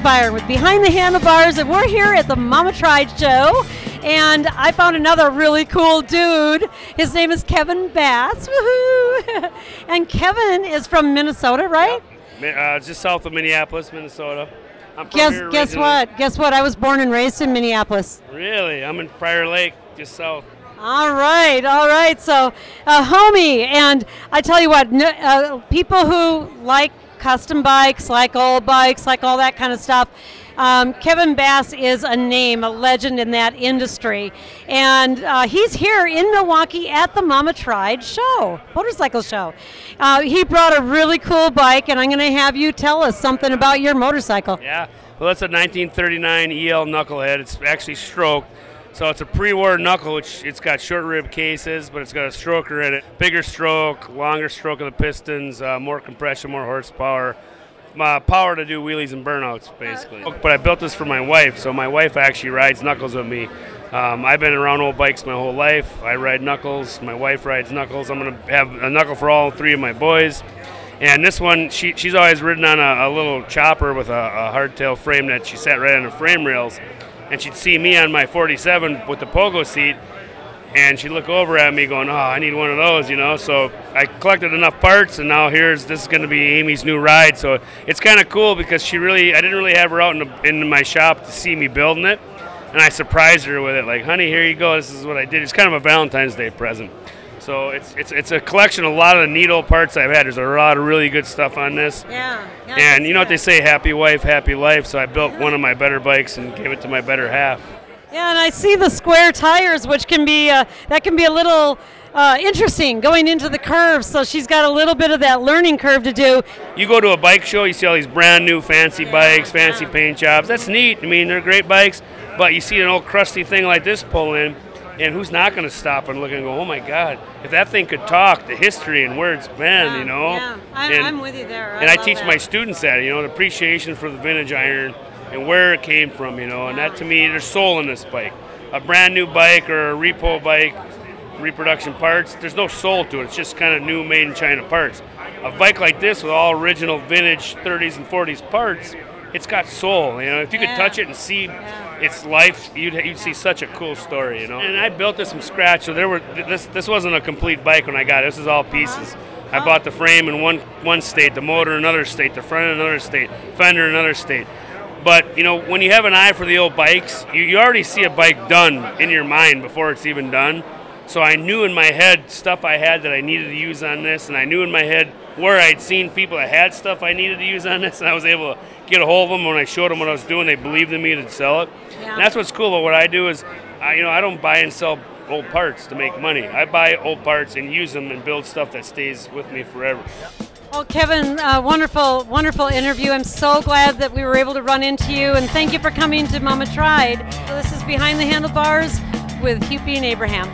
Spitfire with Behind the Handlebars, and we're here at the Mama Tried show. And I found another really cool dude. His name is Kevin Baas. Woohoo! And Kevin is from Minnesota, right? Yep. Just south of Minneapolis, Minnesota. Guess what? Guess what? I was born and raised in Minneapolis. Really? I'm in Prior Lake, just south. All right. So, homie, and I tell you what, people who like custom bikes, like old bikes, like all that kind of stuff, Kevin Baas is a name, a legend in that industry. And he's here in Milwaukee at the Mama Tried show, motorcycle show. He brought a really cool bike, and I'm going to have you tell us something about your motorcycle. Yeah, well, that's a 1939 EL knucklehead. It's actually stroked. So it's a pre-war knuckle, which it's got short rib cases, but it's got a stroker in it. Bigger stroke, longer stroke of the pistons, more compression, more horsepower. Power to do wheelies and burnouts, basically. But I built this for my wife, so my wife actually rides knuckles with me. I've been around old bikes my whole life. I ride knuckles. My wife rides knuckles. I'm going to have a knuckle for all three of my boys. And this one, she's always ridden on a little chopper with a hardtail frame that she sat right on the frame rails. And she'd see me on my 47 with the pogo seat, and she'd look over at me going, oh, I need one of those, you know. So I collected enough parts, and now this is going to be Amy's new ride. So it's kind of cool because I didn't really have her out in my shop to see me building it, and I surprised her with it, like, honey, here you go, this is what I did. It's kind of a Valentine's Day present. So it's a collection of a lot of the neat old parts I've had. There's a lot of really good stuff on this. Yeah. And you know what they say, happy wife, happy life. So I built one of my better bikes and gave it to my better half. Yeah, and I see the square tires, which can be a little interesting going into the curves. So she's got a little bit of that learning curve to do. You go to a bike show, you see all these brand new fancy bikes, fancy paint jobs. That's neat. I mean, they're great bikes. But you see an old crusty thing like this pull in. And who's not going to stop and look and go, oh, my God, if that thing could talk, the history and where it's been, you know. Yeah, I'm with you there. I teach my students that, you know, the appreciation for the vintage iron and where it came from, you know. And that, to me, there's soul in this bike. A brand new bike or a repo bike, reproduction parts, there's no soul to it. It's just kind of new made in China parts. A bike like this with all original vintage 30s and 40s parts, it's got soul, you know. If you could touch it and see its life, you'd see such a cool story, you know. And I built this from scratch, so this wasn't a complete bike when I got it. This is all pieces. I bought the frame in one state, the motor in another state, the front in another state, fender in another state. But you know, when you have an eye for the old bikes, you already see a bike done in your mind before it's even done. So I knew in my head stuff I had that I needed to use on this, and I knew in my head where I'd seen people that had stuff I needed to use on this, and I was able to get a hold of them. When I showed them what I was doing, they believed in me to sell it. Yeah. And that's what's cool about what I do is, I don't buy and sell old parts to make money. I buy old parts and use them and build stuff that stays with me forever. Well, Kevin, wonderful interview. I'm so glad that we were able to run into you, and thank you for coming to Mama Tried. So this is Behind the Handlebars with Hupy and Abraham.